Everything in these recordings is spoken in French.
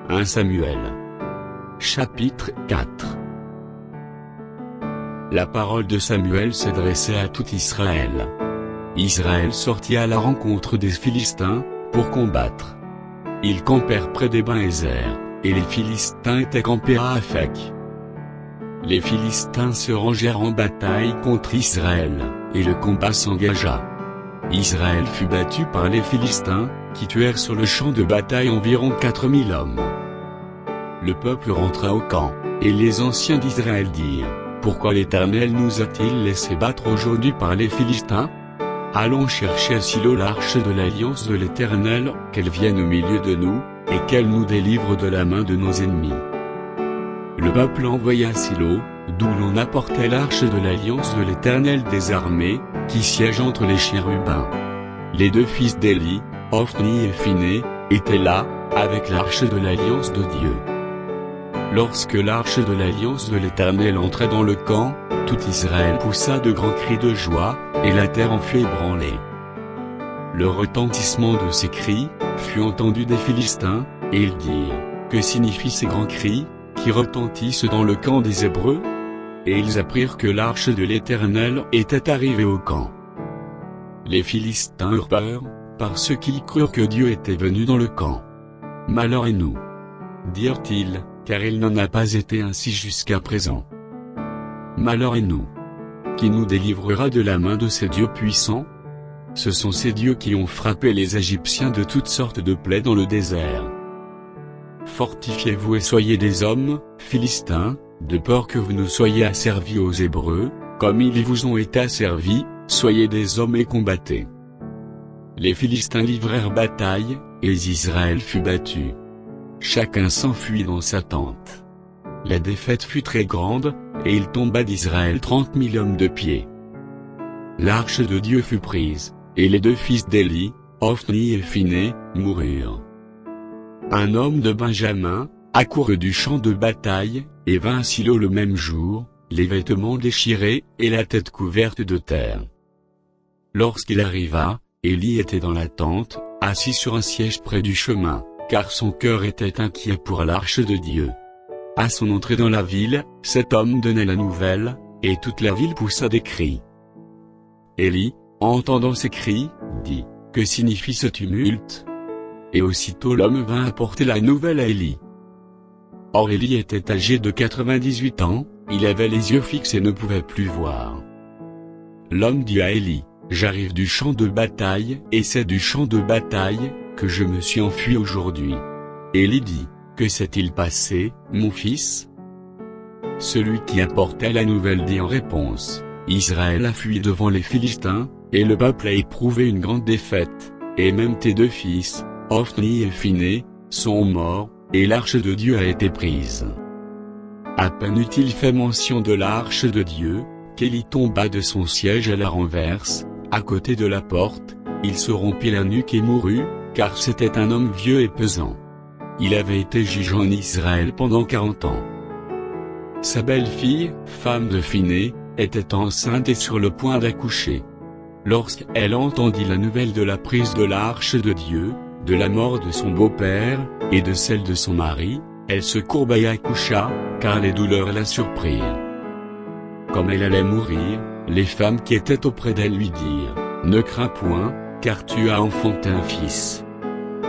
1 Samuel. Chapitre 4. La parole de Samuel s'adressait à tout Israël. Israël sortit à la rencontre des Philistins, pour combattre. Ils campèrent près d'Ébénézer, et les Philistins étaient campés à Aphek. Les Philistins se rangèrent en bataille contre Israël, et le combat s'engagea. Israël fut battu par les Philistins, qui tuèrent sur le champ de bataille environ 4000 hommes. Le peuple rentra au camp, et les anciens d'Israël dirent, « Pourquoi l'Éternel nous a-t-il laissé battre aujourd'hui par les Philistins? Allons chercher à Silo l'arche de l'alliance de l'Éternel, qu'elle vienne au milieu de nous, et qu'elle nous délivre de la main de nos ennemis. » Le peuple envoya à Silo, d'où l'on apportait l'arche de l'alliance de l'Éternel des armées, qui siège entre les chérubins. Les deux fils d'Élie, Ophni et Phiné, étaient là, avec l'arche de l'alliance de Dieu. Lorsque l'arche de l'alliance de l'Éternel entrait dans le camp, tout Israël poussa de grands cris de joie, et la terre en fut ébranlée. Le retentissement de ces cris fut entendu des Philistins, et ils dirent, « Que signifient ces grands cris, qui retentissent dans le camp des Hébreux ?» Et ils apprirent que l'arche de l'Éternel était arrivée au camp. Les Philistins eurent peur, parce qu'ils crurent que Dieu était venu dans le camp. « Malheur à nous » dirent-ils, car il n'en a pas été ainsi jusqu'à présent. « Malheur à nous. Qui nous délivrera de la main de ces dieux puissants? Ce sont ces dieux qui ont frappé les Égyptiens de toutes sortes de plaies dans le désert. Fortifiez-vous et soyez des hommes, Philistins, de peur que vous ne soyez asservis aux Hébreux, comme ils vous ont été asservis, soyez des hommes et combattez. » Les Philistins livrèrent bataille, et Israël fut battu. Chacun s'enfuit dans sa tente. La défaite fut très grande, et il tomba d'Israël 30 000 hommes de pied. L'arche de Dieu fut prise, et les deux fils d'Élie, Ophni et Phiné, moururent. Un homme de Benjamin accourut du champ de bataille, et vint à Silo le même jour, les vêtements déchirés, et la tête couverte de terre. Lorsqu'il arriva, Élie était dans la tente, assis sur un siège près du chemin, car son cœur était inquiet pour l'arche de Dieu. À son entrée dans la ville, cet homme donnait la nouvelle, et toute la ville poussa des cris. Élie, entendant ces cris, dit, « Que signifie ce tumulte ?» Et aussitôt l'homme vint apporter la nouvelle à Élie. Or Élie était âgé de 98 ans, il avait les yeux fixes et ne pouvait plus voir. L'homme dit à Élie, « J'arrive du champ de bataille, et c'est du champ de bataille que je me suis enfui aujourd'hui. » Élie dit, « Que s'est-il passé, mon fils ?» Celui qui apportait la nouvelle dit en réponse, « Israël a fui devant les Philistins, et le peuple a éprouvé une grande défaite, et même tes deux fils, Ophni et Phiné, sont morts, et l'arche de Dieu a été prise. » À peine eut-il fait mention de l'arche de Dieu, qu'Élie tomba de son siège à la renverse, à côté de la porte, il se rompit la nuque et mourut, car c'était un homme vieux et pesant. Il avait été juge en Israël pendant 40 ans. Sa belle-fille, femme de Phiné, était enceinte et sur le point d'accoucher. Lorsqu'elle entendit la nouvelle de la prise de l'arche de Dieu, de la mort de son beau-père, et de celle de son mari, elle se courba et accoucha, car les douleurs la surprirent. Comme elle allait mourir, les femmes qui étaient auprès d'elle lui dirent, « Ne crains point, car tu as enfanté un fils. »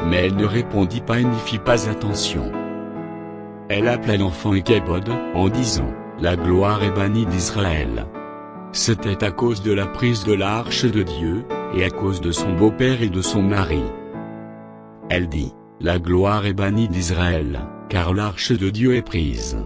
Mais elle ne répondit pas et n'y fit pas attention. Elle appela l'enfant Ichabod, en disant, « La gloire est bannie d'Israël. » C'était à cause de la prise de l'arche de Dieu, et à cause de son beau-père et de son mari. Elle dit, « La gloire est bannie d'Israël, car l'arche de Dieu est prise. »